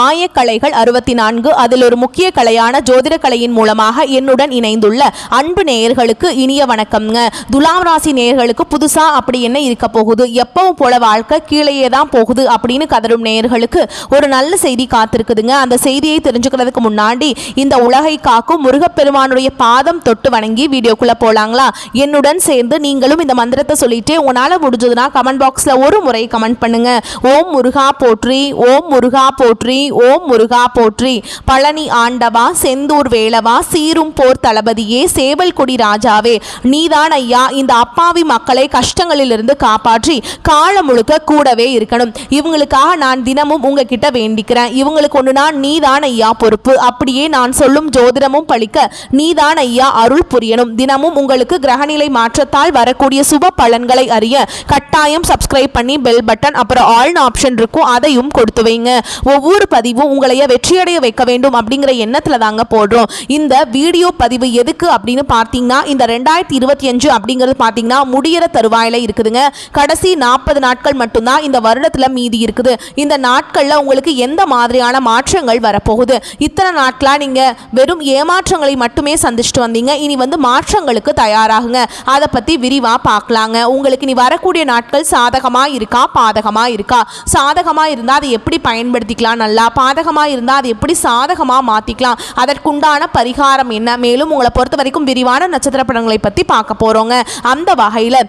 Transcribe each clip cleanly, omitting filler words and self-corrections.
ஆயக்கலைகள் 64 அதில் ஒரு முக்கிய கலையான ஜோதிட கலையின் மூலமாக என்னுடன் இணைந்துள்ள அன்பு நேயர்களுக்கு இனிய வணக்கம்ங்க. துலாம் ராசி நேயர்களுக்கு புதுசா அப்படி என்ன இருக்க போகுது, எப்பவும் போல வாழ்க்கை கீழேயே தான் போகுது அப்படின்னு கதரும் நேயர்களுக்கு ஒரு நல்ல செய்தி காத்திருக்குதுங்க. அந்த செய்தியை தெரிஞ்சுக்கிறதுக்கு முன்னாடி இந்த உலகை காக்கும் முருகப்பெருமானுடைய பாதம் தொட்டு வணங்கி வீடியோக்குள்ள போலாங்களா? என்னுடன் சேர்ந்து நீங்களும் இந்த மந்திரத்தை சொல்லிட்டு உன்னால முடிஞ்சதுன்னா கமெண்ட் பாக்ஸ்ல ஒரு முறை கமெண்ட் பண்ணுங்க. ஓம் முருகா போற்றி, ஓம் முருகா போற்றி, ஓம் முருகா போற்றி. பழனி ஆண்டவா, செந்தூர் வேளவா, சீரும் போர் தளபதியே, சேவல் கொடி ராஜாவே, நீதான் ஐயா இந்த அப்பாவி மக்களை கஷ்டங்களிலிருந்து காப்பாற்றி காலம் முழுக்க கூடவே இருக்கணும். இவங்களுக்காக நான் தினமும் உங்ககிட்ட வேண்டிக்கிறேன். இவங்களுக்கு ஒண்ணுனா நீதான் ஐயா பொறுப்பு. அப்படியே நான் சொல்லும் ஜோதிடமும் பழிக்க நீதான் ஐயா அருள் புரியணும். தினமும் உங்களுக்கு கிரகநிலை மாற்றத்தால் வரக்கூடிய சுப பலன்களை அறிய கட்டாயம் சப்ஸ்கிரைப் பண்ணி பெல் பட்டன் அப்புறம் ஆல் ஆப்ஷன் இருக்கும், அதையும் கொடுத்து வைங்க. ஒவ்வொரு பதிவும் உங்களைய வெற்றியடைய வைக்க வேண்டும் அப்படிங்கிற எண்ணத்துல தாங்க போடுறோம். இந்த வீடியோ பதிவு எதுக்கு அப்படின்னு பார்த்தீங்கன்னா, இந்த 2025 அப்படிங்கிறது பார்த்தீங்கன்னா முடிகிற தருவாயில இருக்குதுங்க. கடைசி 40 நாட்கள் மட்டும்தான் இந்த வருடத்துல மீதி இருக்குது. இந்த நாட்கள்ல உங்களுக்கு எந்த மாதிரியான மாற்றங்கள் வரப்போகுது? இத்தனை நாட்களா நீங்க வெறும் ஏமாற்றங்களை மட்டுமே சந்திச்சுட்டு வந்தீங்க. இனி மாற்றங்களுக்கு தயாராகுங்க. அதை பத்தி விரிவா பார்க்கலாங்க. உங்களுக்கு இனி வரக்கூடிய நாட்கள் சாதகமா இருக்கா, பாதகமா இருக்கா? சாதகமா இருந்தா அதை எப்படி பயன்படுத்திக்கலாம் நல்லா, பாதகமா இருந்தா அதை எப்படி சாதகமா மாத்திக்கலாம், அதற்குண்டான பரிகாரம் என்ன, மேலும் உங்களை பொறுத்த வரைக்கும் விரிவான நட்சத்திர படங்களை பத்தி பார்க்க போறோங்க. அந்த வகையில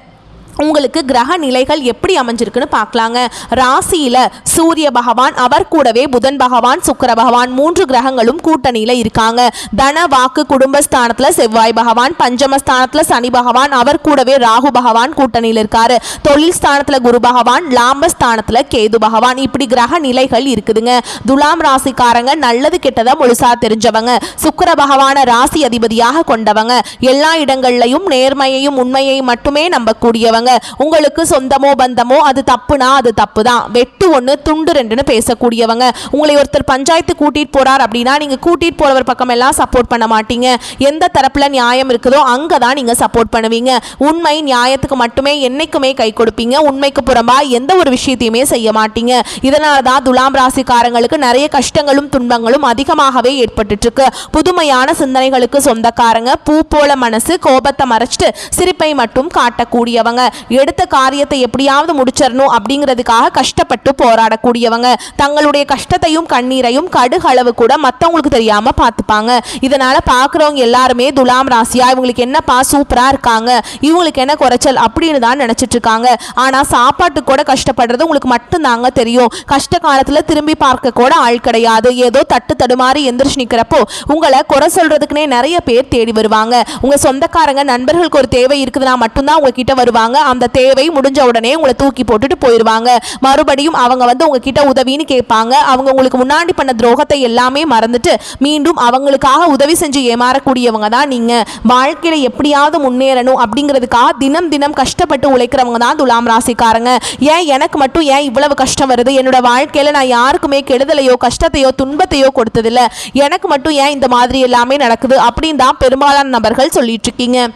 உங்களுக்கு கிரக நிலைகள் எப்படி அமைஞ்சிருக்குன்னு பார்க்கலாங்க. ராசியில சூரிய பகவான், அவர் கூடவே புதன் பகவான், சுக்கிர பகவான், 3 கிரகங்களும் கூட்டணியில இருக்காங்க. தன வாக்கு குடும்பஸ்தானத்துல செவ்வாய் பகவான், பஞ்சமஸ்தானத்துல சனி பகவான், அவர் கூடவே ராகு பகவான் கூட்டணியில இருக்காரு. தொழில் ஸ்தானத்துல குரு பகவான், லாபஸ்தானத்துல கேது பகவான். இப்படி கிரக நிலைகள் இருக்குதுங்க. துலாம் ராசிக்காரங்க நல்லது கெட்டதை முழுசா தெரிஞ்சவங்க, சுக்கிர பகவான ராசி அதிபதியாக கொண்டவங்க, எல்லா இடங்கள்லையும் நேர்மையையும் உண்மையை மட்டுமே நம்பக்கூடியவங்க. உங்களுக்கு சொந்தமோ பந்தமோ அது தப்புனா அது தப்பு தான், வெட்டு ஒன்று துண்டு ரெண்டுன்னு பேசக்கூடியவங்க. உங்களை ஒருத்தர் பஞ்சாயத்து கூட்டிட்டு போறார் அப்படின்னா நீங்க கூட்டிட்டு போறவர் பக்கம் எல்லாம் சப்போர்ட் பண்ண மாட்டீங்க. எந்த தரப்புல நியாயம் இருக்குதோ அங்கதான் நீங்க சப்போர்ட் பண்ணுவீங்க. உண்மை நியாயத்துக்கு மட்டுமே என்னைக்குமே கை கொடுப்பீங்க. உண்மைக்கு புறம்பா எந்த ஒரு விஷயத்தையுமே செய்ய மாட்டீங்க. இதனாலதான் துலாம் ராசிக்காரங்களுக்கு நிறைய கஷ்டங்களும் துன்பங்களும் அதிகமாகவே ஏற்பட்டு இருக்கு. புதுமையான சிந்தனைகளுக்கு சொந்தக்காரங்க, பூ போல மனசு, கோபத்தை மறைச்சிட்டு சிரிப்பை மட்டும் காட்டக்கூடியவங்க, எடுத்த காரியத்தை எப்படியாவது முடிச்சிடணும் அப்படிங்கிறதுக்காக கஷ்டப்பட்டு போராடக்கூடியவங்க, தங்களுடைய கஷ்டத்தையும் கண்ணீரையும் கடுகளவு கூட மற்றவங்களுக்கு தெரியாம பார்த்துப்பாங்க. இதனால பார்க்குறவங்க எல்லாருமே துலாம் ராசியா இவங்களுக்கு என்னப்பா சூப்பரா இருக்காங்க, இவங்களுக்கு என்ன குறைச்சல் அப்படின்னு தான் நினைச்சிட்டு இருக்காங்க. ஆனா சாப்பாட்டு கூட கஷ்டப்படுறது உங்களுக்கு மட்டும்தாங்க தெரியும். கஷ்ட காலத்துல திரும்பி பார்க்க கூட ஆள் கிடையாது. ஏதோ தட்டு தடுமாறி எந்திரிச்சு நிக்கிறப்போ உங்களை குறை சொல்றதுக்குன்னே நிறைய பேர் தேடி வருவாங்க. உங்க சொந்தக்காரங்க நண்பர்களுக்கு ஒரு தேவை இருக்குதுன்னா மட்டும்தான் உங்ககிட்ட வருவாங்க. அந்த தேவை முடிஞ்ச உடனே உங்களை தூக்கி போட்டுட்டு போயிடுவாங்க. மறுபடியும் அவங்க உங்ககிட்ட உதவின்னு கேட்பாங்க. அவங்க உங்களுக்கு முன்னாடி பண்ண துரோகத்தை எல்லாமே மறந்துட்டு மீண்டும் அவங்களுக்காக உதவி செஞ்சு ஏமாறக்கூடியவங்க தான் நீங்க. வாழ்க்கையில எப்படியாவது முன்னேறணும் அப்படிங்கிறதுக்காக தினம் தினம் கஷ்டப்பட்டு உழைக்கிறவங்க தான் துலாம் ராசிக்காரங்க. ஏன் எனக்கு மட்டும் ஏன் இவ்வளவு கஷ்டம் வருது, என்னோட வாழ்க்கையில நான் யாருக்குமே கெடுதலையோ கஷ்டத்தையோ துன்பத்தையோ கொடுத்ததில்ல, எனக்கு மட்டும் ஏன் இந்த மாதிரி எல்லாமே நடக்குது அப்படின்னு தான் பெரும்பாலான நபர்கள் சொல்லிட்டு இருக்கீங்க.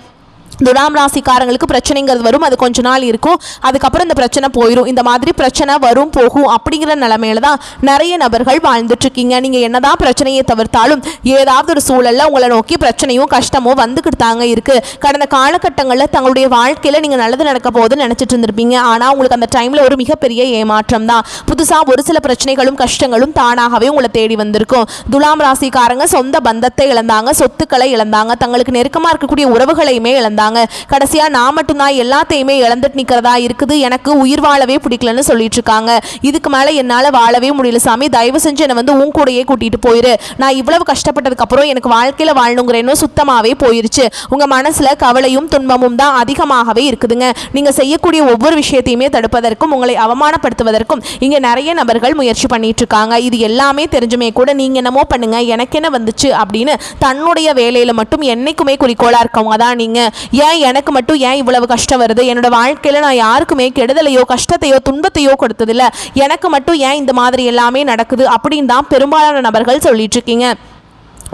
துலாம் ராசிக்காரங்களுக்கு பிரச்சனைங்கிறது வரும், அது கொஞ்ச நாள் இருக்கும், அதுக்கப்புறம் இந்த பிரச்சனை போயிடும். இந்த மாதிரி பிரச்சனை வரும் போகும் அப்படிங்கிற நிலைமையில தான் நிறைய நபர்கள் வாழ்ந்துட்டு இருக்கீங்க. நீங்க என்னதான் பிரச்சனையை தவிர்த்தாலும் ஏதாவது ஒரு சூழல்ல உங்களை நோக்கி பிரச்சனையும் கஷ்டமோ வந்துக்கிட்டு தாங்க இருக்கு. கடந்த காலகட்டங்களில் தங்களுடைய வாழ்க்கையில நீங்க நல்லது நடக்க போகுதுன்னு நினைச்சிட்டு இருந்திருப்பீங்க. ஆனா உங்களுக்கு அந்த டைம்ல ஒரு மிகப்பெரிய ஏமாற்றம் தான். புதுசா ஒரு சில பிரச்சனைகளும் கஷ்டங்களும் தானாகவே உங்களை தேடி வந்திருக்கும். துலாம் ராசிக்காரங்க சொந்த பந்தத்தை இழந்தாங்க, சொத்துக்களை இழந்தாங்க, தங்களுக்கு நெருக்கமா இருக்கக்கூடிய உறவுகளையுமே இழந்தாங்க. கடைசியா நான் மட்டும்தான் எல்லாத்தையுமே இழந்துட்டு நிக்கிறதா இருக்குது, எனக்கு உயிர் வாழவே பிடிக்கலன்னு சொல்லிட்டு இருக்காங்க. இதுக்கு மேல என்னால வாழவே முடியல சாமி, தயவு செஞ்சு என்னை உன் கூடயே கூட்டிட்டு போயிரு, நான் இவ்வளவு கஷ்டப்பட்டதுக்கு அப்புறம் எனக்கு வாழ்க்கையில வாழணுங்கிறேன்னு சுத்தமாவே போயிருச்சு. உங்க மனசுல கவலையும் துன்பமும் தான் அதிகமாகவே இருக்குதுங்க. நீங்க செய்யக்கூடிய ஒவ்வொரு விஷயத்தையுமே தடுப்பதற்கும் உங்களை அவமானப்படுத்துவதற்கும் இங்க நிறைய நபர்கள் முயற்சி பண்ணிட்டு இருக்காங்க. இது எல்லாமே தெரிஞ்சுமே கூட நீங்க என்னமோ பண்ணுங்க எனக்கு என்ன வந்துச்சு அப்படின்னு தன்னுடைய வேலையில மட்டும் என்னைக்குமே குறிக்கோளா இருக்கவங்க தான் நீங்க. ஏன் எனக்கு மட்டும் ஏன் இவ்வளவு கஷ்டம் வருது, என்னோட வாழ்க்கையில நான் யாருக்குமே கெடுதலையோ கஷ்டத்தையோ துன்பத்தையோ கொடுத்ததில்ல, எனக்கு மட்டும் ஏன் இந்த மாதிரி எல்லாமே நடக்குது அப்படின்னு தான் பெரும்பாலான நபர்கள் சொல்லிட்டு இருக்கீங்க.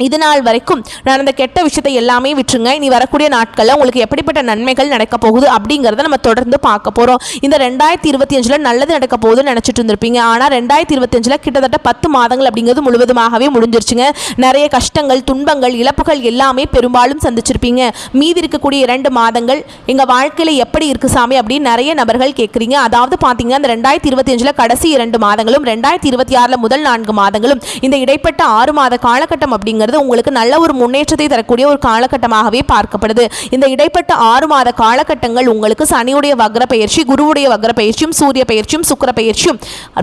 இது நாள் வரைக்கும் நடந்த கெட்ட விஷயத்தை எல்லாமே விட்டுருங்க. இனி வரக்கூடிய நாட்களில் உங்களுக்கு எப்படிப்பட்ட நன்மைகள் நடக்க போகுது அப்படிங்கிறத நம்ம தொடர்ந்து பார்க்க போகிறோம். இந்த 2025 நல்லது நடக்க போகுதுன்னு நினச்சிட்டு இருந்திருப்பீங்க. ஆனால் 2025 கிட்டத்தட்ட 10 மாதங்கள் அப்படிங்கிறது முழுவதுமாகவே முடிஞ்சிருச்சுங்க. நிறைய கஷ்டங்கள், துன்பங்கள், இழப்புகள் எல்லாமே பெரும்பாலும் சந்திச்சிருப்பீங்க. மீதி இருக்கக்கூடிய 2 மாதங்கள் எங்கள் வாழ்க்கையில் எப்படி இருக்குது சாமி அப்படின்னு நிறைய நபர்கள் கேட்குறீங்க. அதாவது பார்த்தீங்கன்னா இந்த 2025 கடைசி 2 மாதங்களும் 2026 முதல் 4 மாதங்களும் இந்த இடைப்பட்ட 6 மாத காலகட்டம் அப்படிங்கிறது உங்களுக்கு நல்ல ஒரு முன்னேற்றத்தை தரக்கூடிய ஒரு காலகட்டமாகவே பார்க்கப்படுது. இந்த இடைப்பட்ட 6 மாத காலகட்டங்கள் உங்களுக்கு சனியுடைய வக்ர பயிற்சி, குருவுடைய வக்ர பயிற்சியும், சூரிய பயிற்சியும், சுக்கிர பயிற்சியும்,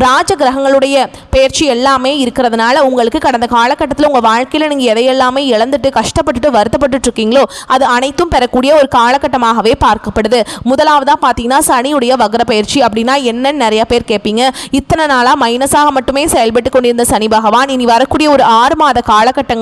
ராஜ கிரகங்களுடைய பயிற்சி எல்லாமே இருக்கிறதுனால உங்களுக்கு கடந்த காலகட்டத்தில் உங்கள் வாழ்க்கையில் நீங்கள் எதையெல்லாமே இழந்துட்டு கஷ்டப்பட்டுட்டு வருத்தப்பட்டு இருக்கீங்களோ அது அனைத்தும் பெறக்கூடிய ஒரு காலகட்டமாகவே பார்க்கப்படுது. முதலாவதாக பார்த்தீங்கன்னா சனியுடைய வக்ர பயிற்சி அப்படின்னா என்னன்னு நிறைய பேர் கேட்பீங்க. இத்தனை நாளாக மைனஸாக மட்டுமே செயல்பட்டு கொண்டிருந்த சனி பகவான் இனி வரக்கூடிய ஒரு 6 மாத காலகட்டங்கள்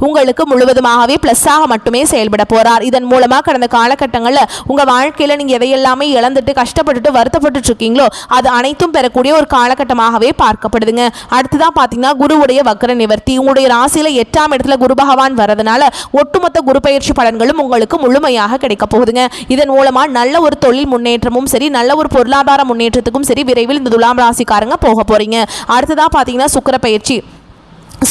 உங்களுக்கு முழுவதுமாகவே பிளஸ்ஸாக மட்டுமே செயல்பட போறார். இதன் மூலமா கடந்த காலகட்டங்களில் உங்க வாழ்க்கையில நீங்க எதையெல்லாமே இழந்துட்டு கஷ்டப்பட்டுட்டு வருத்தப்பட்டு இருக்கீங்களோ அது அனைத்தும் பெறக்கூடிய ஒரு காலகட்டமாகவே பார்க்கப்படுதுங்க. அடுத்ததான் பாத்தீங்கன்னா குருவுடைய வக்ர நிவர்த்தி. உங்களுடைய ராசியில 8ஆம் இடத்துல குரு பகவான் வரதுனால ஒட்டுமொத்த குரு பயிற்சி பலன்களும் உங்களுக்கு முழுமையாக கிடைக்க போகுதுங்க. இதன் மூலமா நல்ல ஒரு தொழில் முன்னேற்றமும் சரி, நல்ல ஒரு பொருளாதார முன்னேற்றத்துக்கும் சரி விரைவில் இந்த துலாம் ராசிக்காரங்க போக போறீங்க. அடுத்ததா பாத்தீங்கன்னா சுக்கிர பயிற்சி.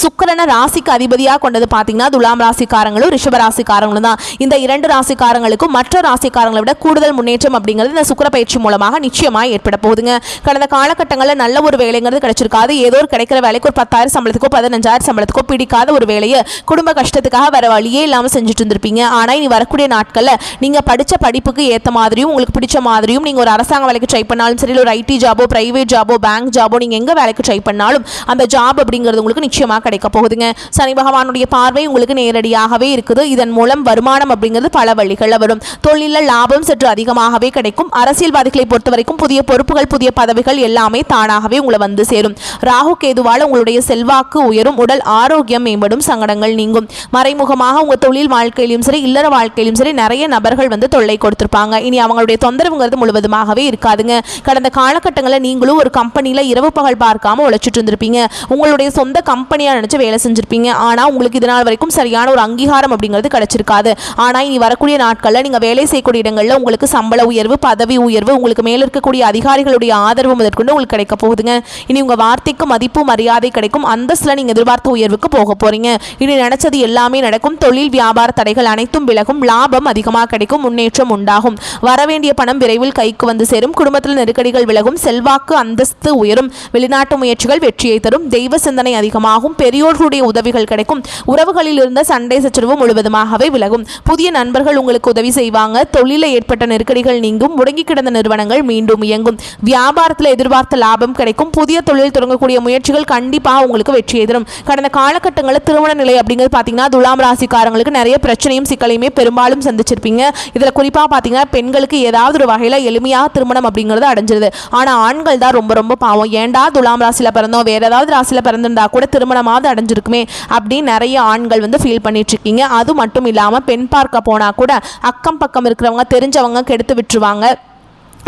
சுக்கிரனை ராசிக்கு அதிபதியாக கொண்டது பார்த்தீங்கன்னா துலாம் ராசிக்காரங்களும் ரிஷப ராசிக்காரங்களும் தான். இந்த 2 ராசிக்காரங்களுக்கும் மற்ற ராசிக்காரங்களை விட கூடுதல் முன்னேற்றம் அப்படிங்கிறது இந்த சுக்கிர பயிற்சி மூலமாக நிச்சயமாக ஏற்பட போகுதுங்க. கடந்த காலகட்டங்களில் நல்ல ஒரு வேலைங்கிறது கிடைச்சிருக்காது. ஏதோ ஒரு கிடைக்கிற வேலைக்கு ஒரு 10,000 சம்பளத்துக்கோ 15,000 சம்பளத்துக்கோ பிடிக்காத ஒரு வேலையை குடும்ப கஷ்டத்துக்காக வேற வழியே இல்லாமல் செஞ்சுட்டு இருந்திருப்பீங்க. ஆனால் இனி வரக்கூடிய நாட்களில் நீங்கள் படித்த படிப்புக்கு ஏற்ற மாதிரியும் உங்களுக்கு பிடிச்ச மாதிரியும் நீங்கள் ஒரு அரசாங்க வேலைக்கு ட்ரை பண்ணாலும் சரி, ஒரு ஐடி ஜாபோ, பிரைவேட் ஜாபோ, பேங்க் ஜாபோ, நீங்கள் எங்கே வேலைக்கு ட்ரை பண்ணாலும் அந்த ஜாப் அப்படிங்கிறது உங்களுக்கு நிச்சயமாக கிடைக்க போகுதுங்க. சனி பகவானுடைய பார்வை உங்களுக்கு நேரடியாகவே இருக்குது. இதன் மூலம் வருமானம் அப்படிங்கிறது பல வழிகளில் வரும். தொழிலில் லாபம் சற்று அதிகமாகவே கிடைக்கும். அரசியல்வாதிகளை பொறுத்த வரைக்கும் புதிய பொறுப்புகள், புதிய பதவிகள் எல்லாமே தானாகவே உங்களை வந்து சேரும். ராகு கேதுவால உங்களுடைய செல்வாக்கு உயரும், உடல் ஆரோக்கியம் மேம்படும், சங்கடங்கள் நீங்கும். மறைமுகமாக உங்க தொழில் வாழ்க்கையிலும் சரி, இல்லற வாழ்க்கையிலும் சரி நிறைய நபர்கள் வந்து தொல்லை கொடுத்திருப்பாங்க. இனி அவங்களுடைய தொந்தரவுங்கிறது முழுவதுமாகவே இருக்காதுங்க. கடந்த காலகட்டங்களில் நீங்களும் ஒரு கம்பெனியில் இரவு பகல் பார்க்காம உழைச்சிட்டு இருந்திருப்பீங்க. உங்களுடைய சொந்த கம்பெனியா நினைச்சு வேலை செஞ்சிருப்பீங்க. ஆனால் உங்களுக்கு இதனால் வரைக்கும் சரியான ஒரு அங்கீகாரம் அப்படிங்கிறது கிடைச்சிருக்காது. ஆனால் இனி வரக்கூடிய நாட்களில் நீங்கள் வேலை செய்யக்கூடிய இடங்களில் உங்களுக்கு சம்பள உயர்வு, பதவி உயர்வு, உங்களுக்கு மேலே இருக்கக்கூடிய அதிகாரிகளுடைய ஆதரவு முதற்கொண்டு உங்களுக்கு கிடைக்க போகுதுங்க. இனி உங்கள் வார்த்தைக்கு மதிப்பு மரியாதை கிடைக்கும். அந்தஸ்தில் நீங்கள் எதிர்பார்த்த உயர்வுக்கு போக போறீங்க. இனி நினைச்சது எல்லாமே நடக்கும். தொழில் வியாபார தடைகள் அனைத்தும் விலகும். லாபம் அதிகமாக கிடைக்கும். முன்னேற்றம் உண்டாகும். வரவேண்டிய பணம் விரைவில் கைக்கு வந்து சேரும். குடும்பத்தில் நெருக்கடிகள் விலகும். செல்வாக்கு அந்தஸ்து உயரும். வெளிநாட்டு முயற்சிகள் வெற்றியை தரும். தெய்வ சிந்தனை அதிகமாகும். பெரியோர்களுடைய உதவிகள் கிடைக்கும். உறவுகளில் இருந்த சண்டை சச்சரவு முழுவதுமாகவே விலகும். புதிய நண்பர்கள் உங்களுக்கு உதவி செய்வாங்க. தொழிலில் ஏற்பட்ட நெருக்கடிகள் நீங்கும். முடங்கி கிடந்த நிறுவனங்கள் மீண்டும் இயங்கும். வியாபாரத்தில் எதிர்பார்த்த லாபம் கிடைக்கும். புதிய தொழில் தொடங்கக்கூடிய முயற்சிகள் கண்டிப்பாக உங்களுக்கு வெற்றியை தரும். கடந்த காலகட்டங்களில் திருமண நிலை அப்படிங்கிறது பார்த்தீங்கன்னா துலாம் ராசிக்காரங்களுக்கு நிறைய பிரச்சனையும் சிக்கலையுமே பெரும்பாலும் சந்திச்சிருப்பீங்க. இதில் குறிப்பாக பார்த்தீங்கன்னா பெண்களுக்கு ஏதாவது ஒரு வகையில் எளிமையாக திருமணம் அப்படிங்கிறது அடைஞ்சிருது. ஆனால் ஆண்கள் தான் ரொம்ப ரொம்ப பாவம். ஏண்டா துலாம் ராசியில் பிறந்தோம், வேற ஏதாவது ராசியில் பிறந்திருந்தா கூட திருமணமாவது அடைஞ்சிருக்குமே அப்படின்னு நிறைய ஆண்கள் வந்து ஃபீல் பண்ணிட்டு இருக்கீங்க. அது மட்டும் இல்லாமல் பெண் பார்க்க போனால் கூட அக்கம் பக்கம் இருக்கிறவங்க தெரிஞ்சவங்க கெடுத்து விட்டுருவாங்க.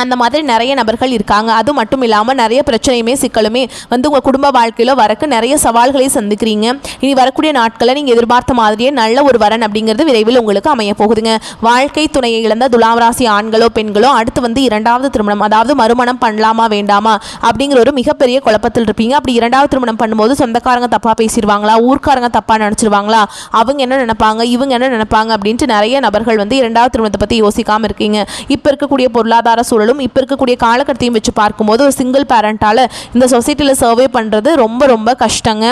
அந்த மாதிரி நிறைய நபர்கள் இருக்காங்க. அது மட்டும் இல்லாமல் நிறைய பிரச்சனையுமே சிக்கலுமே வந்து உங்கள் குடும்ப வாழ்க்கையில் வரக்கு நிறைய சவால்களை சந்திக்கிறீங்க. இனி வரக்கூடிய நாட்களில் நீங்கள் எதிர்பார்த்த மாதிரியே நல்ல ஒரு வரன் அப்படிங்கிறது விரைவில் உங்களுக்கு அமைய போகுதுங்க. வாழ்க்கை துணையை இழந்த துலாம் ராசி ஆண்களோ பெண்களோ அடுத்து வந்து 2வது திருமணம், அதாவது மறுமணம் பண்ணலாமா வேண்டாமா அப்படிங்கிற ஒரு மிகப்பெரிய குழப்பத்தில் இருப்பீங்க. அப்படி 2வது திருமணம் பண்ணும்போது சொந்தக்காரங்க தப்பாக பேசிடுவாங்களா, ஊர்க்காரங்க தப்பாக நினச்சிருவாங்களா, அவங்க என்ன நினைப்பாங்க, இவங்க என்ன நினைப்பாங்க அப்படின்ட்டு நிறைய நபர்கள் வந்து 2வது திருமணத்தை பற்றி யோசிக்காமல் இருக்கீங்க. இப்போ இருக்கக்கூடிய பொருளாதார சூழல் இப்போ இருக்கக்கூடிய காலகட்டத்தையும் வச்சு பார்க்கும்போது ஒரு சிங்கிள் பேரண்டால் இந்த சொசைட்டியில் சர்வே பண்ணுறது ரொம்ப ரொம்ப கஷ்டங்க.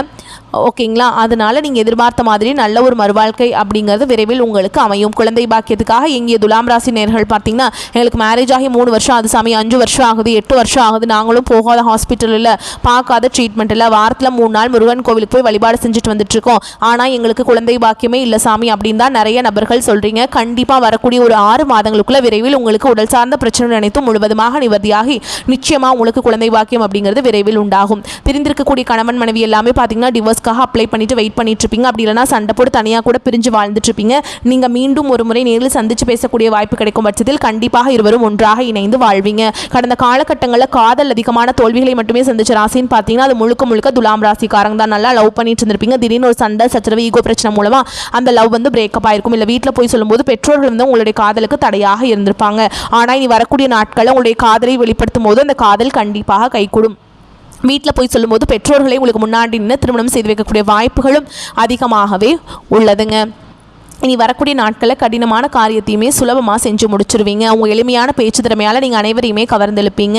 ஓகேங்களா? அதனால நீங்கள் எதிர்பார்த்த மாதிரி நல்ல ஒரு மறுவாழ்க்கை அப்படிங்கிறது விரைவில் உங்களுக்கு அமையும். குழந்தை பாக்கியத்துக்காக எங்கிய துலாம் ராசி நேர்கள் பார்த்தீங்கன்னா எங்களுக்கு மேரேஜ் ஆகி 3 வருஷம் ஆகுது சாமி, 5 வருஷம் ஆகுது, 8 வருஷம் ஆகுது, நாங்களும் போகாத ஹாஸ்பிட்டலில் பார்க்காத ட்ரீட்மெண்ட் இல்லை, வாரத்தில் 3 நாள் முருகன் கோவிலுக்கு போய் வழிபாடு செஞ்சுட்டு வந்துட்டு இருக்கோம், ஆனால் எங்களுக்கு குழந்தை பாக்கியமே இல்லை சாமி அப்படின்னு தான் நிறைய நபர்கள் சொல்கிறீங்க. கண்டிப்பாக வரக்கூடிய ஒரு 6 மாதங்களுக்குள்ள விரைவில் உங்களுக்கு உடல் சார்ந்த பிரச்சனை அனைத்தும் முழுவதுமாக நிவர்த்தியாகி நிச்சயமாக உங்களுக்கு குழந்தை பாக்கியம் அப்படிங்கிறது விரைவில் உண்டாகும். தெரிந்திருக்கக்கூடிய கணவன் மனைவி எல்லாமே பார்த்தீங்கன்னா டிவோர்ஸ் டிவோர்ஸ்க்காக அப்ளை பண்ணிட்டு வெயிட் பண்ணிட்டு இருப்பீங்க. அப்படி இல்லைனா சண்டை போட்டு தனியாக கூட பிரிஞ்சு வாழ்ந்துட்டு இருப்பீங்க. நீங்கள் மீண்டும் ஒரு முறை நேரில் சந்தித்து பேசக்கூடிய வாய்ப்பு கிடைக்கும் பட்சத்தில் கண்டிப்பாக இருவரும் ஒன்றாக இணைந்து வாழ்வீங்க. கடந்த காலகட்டங்களில் காதல் அதிகமான தோல்விகளை மட்டுமே சந்திச்ச ராசின்னு பார்த்தீங்கன்னா அது முழுக்க முழுக்க துலாம் ராசிக்காரங்க தான். நல்லா லவ் பண்ணிட்டு இருந்திருப்பீங்க. திடீர்னு ஒரு சண்டை சச்சரவு ஈகோ பிரச்சனை மூலமா அந்த லவ் வந்து பிரேக்கப் ஆயிருக்கும். இல்லை வீட்டில் போய் சொல்லும்போது பெற்றோர்கள் வந்து உங்களுடைய காதலுக்கு தடையாக இருந்திருப்பாங்க. ஆனால் இனி வரக்கூடிய நாட்களில் உங்களுடைய காதலை வெளிப்படுத்தும் போது அந்த காதல் கண்டிப்பாக கைகூடும். வீட்டில் போய் சொல்லும்போது பெற்றோர்களை உங்களுக்கு முன்னாடி நின்று திருமணம் செய்து வைக்கக்கூடிய வாய்ப்புகளும் அதிகமாகவே உள்ளதுங்க. இனி வரக்கூடிய நாட்களில் கடினமான காரியத்தையுமே சுலபமாக செஞ்சு முடிச்சிருவீங்க. உங்கள் எளிமையான பேச்சு திறமையால் நீங்கள் அனைவரையுமே கவர்ந்தெழுப்பீங்க.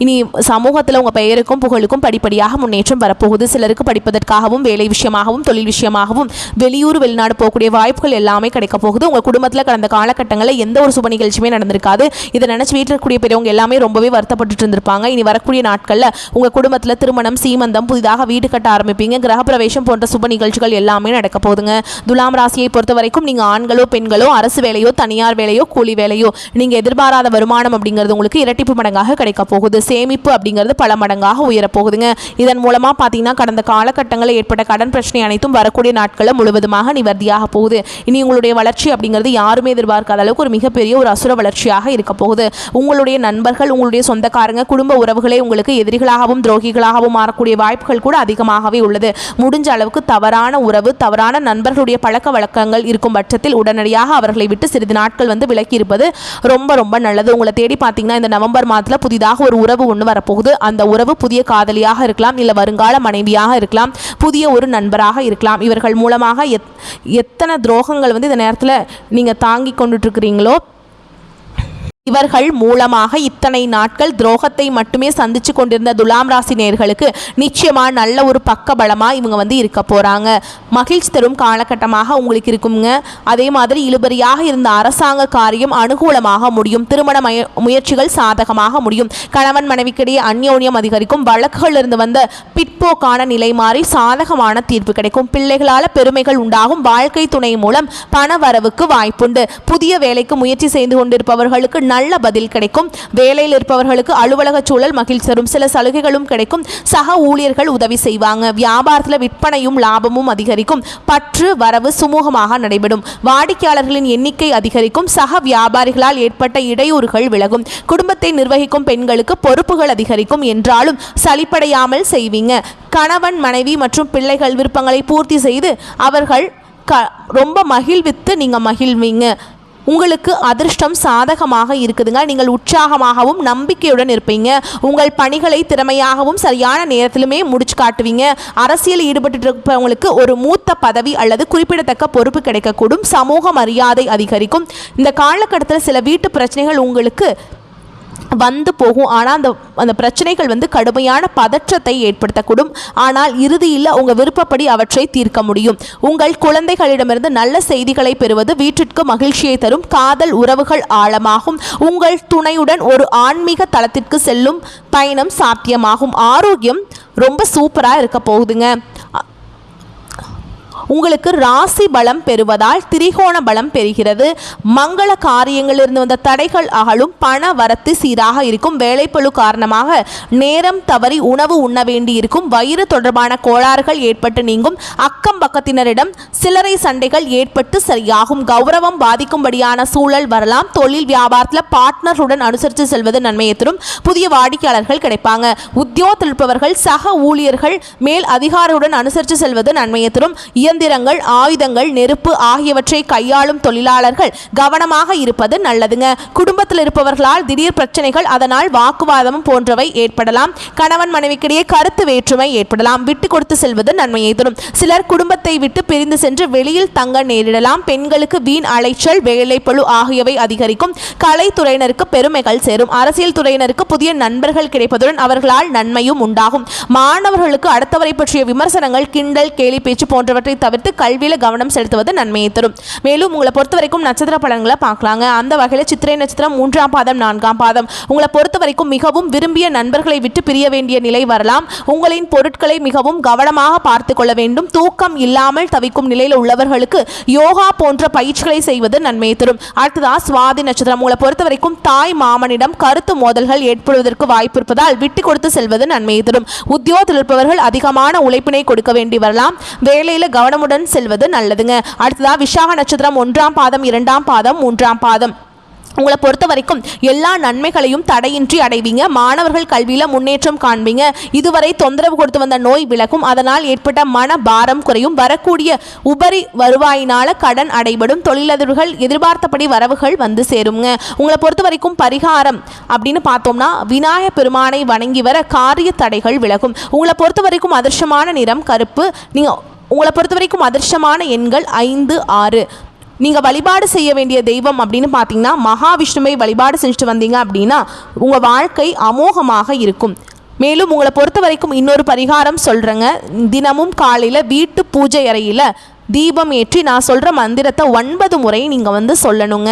இனி சமூகத்தில் உங்கள் பெயருக்கும் புகழுக்கும் படிப்படியாக முன்னேற்றம் வரப்போகுது. சிலருக்கு படிப்பதற்காகவும் வேலை விஷயமாகவும் தொழில் விஷயமாகவும் வெளியூர் வெளிநாடு போகக்கூடிய வாய்ப்புகள் எல்லாமே கிடைக்க போகுது. உங்கள் குடும்பத்தில் கடந்த காலகட்டங்களில் எந்த ஒரு சுப நிகழ்ச்சியுமே நடந்திருக்காது. இதை நினச்சி வீட்டில் இருக்கக்கூடிய பெரியவங்க எல்லாமே ரொம்பவே வருத்தப்பட்டு இருந்திருப்பாங்க. இனி வரக்கூடிய நாட்களில் உங்கள் குடும்பத்தில் திருமணம் சீமந்தம் புதிதாக வீடு கட்ட ஆரம்பிப்பீங்க. கிரகப்பிரவேசம் போன்ற சுப நிகழ்ச்சிகள் எல்லாமே நடக்க போகுதுங்க. துலாம் ராசியை பொறுத்த வரைக்கும் நீங்கள் ஆண்களோ பெண்களோ அரசு வேலையோ தனியார் வேலையோ கூலி வேலையோ நீங்கள் எதிர்பாராத வருமானம் அப்படிங்கிறது உங்களுக்கு இரட்டிப்பு மடங்காக கிடைக்க போகுது. சேமிப்பு அப்படிங்கிறது பல மடங்காக உயரப்போகுதுங்க. இதன் மூலமாக பார்த்தீங்கன்னா கடந்த காலகட்டங்களில் ஏற்பட்ட கடன் பிரச்சனை அனைத்தும் வரக்கூடிய நாட்களில் முழுவதுமாக நிவர்த்தியாக போகுது. இனி உங்களுடைய வளர்ச்சி அப்படிங்கிறது யாருமே எதிர்பார்க்காத அளவுக்கு ஒரு மிகப்பெரிய ஒரு அசுர வளர்ச்சியாக இருக்க போகுது. உங்களுடைய நண்பர்கள் உங்களுடைய சொந்தக்காரங்க குடும்ப உறவுகளே உங்களுக்கு எதிரிகளாகவும் துரோகிகளாகவும் மாறக்கூடிய வாய்ப்புகள் கூட அதிகமாகவே உள்ளது. முடிஞ்ச அளவுக்கு தவறான உறவு தவறான நண்பர்களுடைய பழக்க வழக்கங்கள் இருக்கும் பட்சத்தில் உடனடியாக அவர்களை விட்டு சிறிது நாட்கள் வந்து விலக்கி இருப்பது ரொம்ப ரொம்ப நல்லது. உங்களை தேடி பார்த்தீங்கன்னா இந்த நவம்பர் மாதத்தில் புதிதாக ஒரு உறவு ஒன்று வரப்போகுது. அந்த உறவு புதிய காதலியாக இருக்கலாம், இல்லை வருங்கால மனைவியாக இருக்கலாம், புதிய ஒரு நண்பராக இருக்கலாம். இவர்கள் மூலமாக எத்தனை துரோகங்கள் வந்து இந்த நேரத்தில் நீங்கள் தாங்கி கொண்டுட்டு இருக்கிறீங்களோ இவர்கள் மூலமாக இத்தனை நாட்கள் துரோகத்தை மட்டுமே சந்திச்சு கொண்டிருந்த துலாம் ராசி நேயர்களுக்கு நிச்சயமா நல்ல ஒரு பக்க பலமா இவங்க வந்து இருக்க போறாங்க. மகிழ்ச்சி தரும் காலகட்டமாக உங்களுக்கு இருக்குங்க. அதே மாதிரி இழுபறியாக இருந்த அரசாங்க காரியம் அனுகூலமாக முடியும். திருமண முயற்சிகள் சாதகமாக முடியும். கணவன் மனைவிக்கிடையே அந்யோன்யம் அதிகரிக்கும். வழக்குகள் இருந்து வந்த பிற்போக்கான நிலை மாறி சாதகமான தீர்ப்பு கிடைக்கும். பிள்ளைகளால் பெருமைகள் உண்டாகும். வாழ்க்கை துணை மூலம் பண வரவுக்கு வாய்ப்புண்டு. புதிய வேலைக்கு முயற்சி செய்து கொண்டிருப்பவர்களுக்கு நல்ல பதில் கிடைக்கும். வேலையில் இருப்பவர்களுக்கு அலுவலக சூழல் மகிழ்ச்சி தரும். சில சலுகைகளும் கிடைக்கும். சக ஊழியர்கள் உதவி செய்வாங்க. வியாபாரத்தில் விற்பனையும் லாபமும் அதிகரிக்கும். பற்று வரவு சுமூகமாக நடைபெறும். வாடிக்கையாளர்களின் எண்ணிக்கை அதிகரிக்கும். சக வியாபாரிகளால் ஏற்பட்ட இடையூறுகள் விலகும். குடும்பத்தை நிர்வகிக்கும் பெண்களுக்கு பொறுப்புகள் அதிகரிக்கும். என்றாலும் சலிப்படையாமல் செய்வீங்க. கணவன் மனைவி மற்றும் பிள்ளைகள் விருப்பங்களை பூர்த்தி செய்து அவர்கள் ரொம்ப மகிழ்வித்து நீங்கள் மகிழ்வீங்க. உங்களுக்கு அதிர்ஷ்டம் சாதகமாக இருக்குதுங்க. நீங்கள் உற்சாகமாகவும் நம்பிக்கையுடன் இருப்பீங்க. உங்கள் பணிகளை திறமையாகவும் சரியான நேரத்திலுமே முடிச்சு காட்டுவீங்க. அரசியல் ஈடுபட்டு இருப்பவங்களுக்கு ஒரு மூத்த பதவி அல்லது குறிப்பிடத்தக்க பொறுப்பு கிடைக்கக்கூடும். சமூக மரியாதை அதிகரிக்கும். இந்த காலகட்டத்தில் சில வீட்டு பிரச்சனைகள் உங்களுக்கு வந்து போகும். ஆனால் அந்த பிரச்சனைகள் வந்து கடுமையான பதற்றத்தை ஏற்படுத்தக்கூடும். ஆனால் இறுதியில் உங்கள் விருப்பப்படி அவற்றை தீர்க்க முடியும். உங்கள் குழந்தைகளிடமிருந்து நல்ல செய்திகளை பெறுவது வீட்டிற்கு மகிழ்ச்சியை தரும். காதல் உறவுகள் ஆழமாகும். உங்கள் துணையுடன் ஒரு ஆன்மீக தளத்திற்கு செல்லும் பயணம் சாத்தியமாகும். ஆரோக்கியம் ரொம்ப சூப்பராக இருக்க போகுதுங்க. உங்களுக்கு ராசி பலம் பெறுவதால் திரிகோண பலம் பெறுகிறது. மங்கள காரியங்களிலிருந்து வந்த தடைகள் அகலும். பண வரத்து சீராக இருக்கும். வேலைப்பளு காரணமாக நேரம் தவறி உணவு உண்ண வேண்டி இருக்கும். வயிறு தொடர்பான கோளாறுகள் ஏற்பட்டு நீங்கும். அக்கம் பக்கத்தினரிடம் சில்லறை சண்டைகள் ஏற்பட்டு சரியாகும். கௌரவம் பாதிக்கும்படியான சூழல் வரலாம். தொழில் வியாபாரத்தில் பார்ட்னருடன் அனுசரித்து செல்வது நன்மையை தரும். புதிய வாடிக்கையாளர்கள் கிடைப்பாங்க. உத்தியோகத்தில் இருப்பவர்கள் சக ஊழியர்கள் மேல் அதிகாரியுடன் அனுசரித்து செல்வது நன்மையை தரும். இயந்திரங்கள் ஆயுதங்கள் நெருப்பு ஆகியவற்றை கையாளும் தொழிலாளர்கள் கவனமாக இருப்பது நல்லதுங்க. குடும்பத்தில் இருப்பவர்களால் திடீர் பிரச்சனைகள் அதனால் வாக்குவாதம் போன்றவை ஏற்படலாம். கணவன் மனைவிக்கிடையே கருத்து வேற்றுமை ஏற்படலாம். விட்டு கொடுத்து செல்வது நன்மையை தரும். சிலர் குடும்பத்தை விட்டு பிரிந்து சென்று வெளியில் தங்க நேரிடலாம். பெண்களுக்கு வீண் அலைச்சல் வேலைப்பளு ஆகியவை அதிகரிக்கும். கலைத்துறையினருக்கு பெருமைகள் சேரும். அரசியல் துறையினருக்கு புதிய நண்பர்கள் கிடைப்பதுடன் அவர்களால் நன்மையும் உண்டாகும். மாணவர்களுக்கு அடுத்தவரை பற்றிய விமர்சனங்கள் கிண்டல் கேலி பேச்சு போன்றவற்றை ஆகியவற்றை தவிர்த்து கல்வியில் கவனம் செலுத்துவது நன்மையை தரும். மேலும் உங்களை பொறுத்த வரைக்கும் நட்சத்திர பலன்களை பார்க்கலாங்க. அந்த வகையில் சித்திரை நட்சத்திரம் 3ஆம் பாதம் 4ஆம் பாதம் உங்களை பொறுத்த வரைக்கும் மிகவும் விரும்பிய நண்பர்களை விட்டு பிரிய வேண்டிய நிலை வரலாம். உங்களின் பொருட்களை மிகவும் கவனமாக பார்த்து கொள்ள வேண்டும். தூக்கம் இல்லாமல் தவிக்கும் நிலையில் உள்ளவர்களுக்கு யோகா போன்ற பயிற்சிகளை செய்வது நன்மையை தரும். அடுத்ததா சுவாதி நட்சத்திரம் உங்களை பொறுத்த வரைக்கும் தாய் மாமனிடம் கருத்து மோதல்கள் ஏற்படுவதற்கு வாய்ப்பு இருப்பதால் விட்டு கொடுத்து செல்வது நன்மையை தரும். உத்தியோகத்தில் இருப்பவர்கள் அதிகமான உழைப்பினை கொடுக்க வேண்டி வரலாம். வேலையில கவனமுடன் செல்வது நல்லதுங்க. அடுத்ததா விசாக நட்சத்திரம் 1ஆம் பாதம் 2ஆம் பாதம் 3ஆம் பாதம் உங்களை பொறுத்த வரைக்கும் எல்லா நன்மைகளையும் தடையின்றி அடைவீங்க. மாணவர்கள் கல்வியில் முன்னேற்றம் காண்பீங்க. இதுவரை தொந்தரவு கொடுத்து வந்த நோய் விலகும். அதனால் ஏற்பட்ட மன பாரம் குறையும். வரக்கூடிய உபரி வருவாயினால கடன் அடைபடும். தொழிலதிபர்கள் எதிர்பார்த்தபடி வரவுகள் வந்து சேருங்க. உங்களை பொறுத்த வரைக்கும் பரிகாரம் அப்படின்னு பார்த்தோம்னா விநாயகர் பெருமானை வணங்கி வர காரிய தடைகள் விலகும். உங்களை பொறுத்த வரைக்கும் அதிர்ஷ்டமான நிறம் கருப்பு. உங்களை பொறுத்த வரைக்கும் அதிர்ஷ்டமான எண்கள் 5, 6. நீங்கள் வழிபாடு செய்ய வேண்டிய தெய்வம் அப்படின்னு பார்த்தீங்கன்னா மகாவிஷ்ணுவை வழிபாடு செஞ்சுட்டு வந்தீங்க அப்படின்னா உங்கள் வாழ்க்கை அமோகமாக இருக்கும். மேலும் உங்களை பொறுத்த வரைக்கும் இன்னொரு பரிகாரம் சொல்கிறேங்க. தினமும் காலையில் வீட்டு பூஜை அறையில் தீபம் ஏற்றி நான் சொல்கிற மந்திரத்தை 9 முறை நீங்கள் சொல்லணுங்க.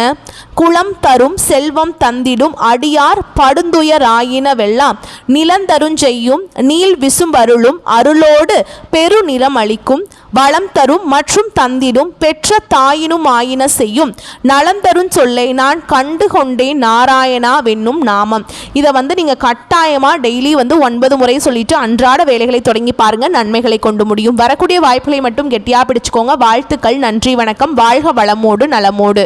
குளம் தரும் செல்வம் தந்திடும் அடியார் படுந்துயராயின வெல்லாம் நிலந்தருஞ்செய்யும் நீள் விசும்பருளும் அருளோடு பெருநிறம் அளிக்கும் வளம் தரும் மற்றும் தந்திடும் பெற்ற தாயினும் ஆயின செய்யும் நலம் தரும் சொல்லை நான் கண்டு கொண்டேன் நாராயணா வென்னும் நாமம். இதை நீங்கள் கட்டாயமாக டெய்லி 9 முறை சொல்லிட்டு அன்றாட வேலைகளை தொடங்கி பாருங்க. நன்மைகளை கொண்டு முடியும். வரக்கூடிய வாய்ப்புகளை மட்டும் கெட்டியாக பிடிச்சுக்கோங்க. வாழ்த்துக்கள். நன்றி, வணக்கம். வாழ்க வளமோடு நலமோடு.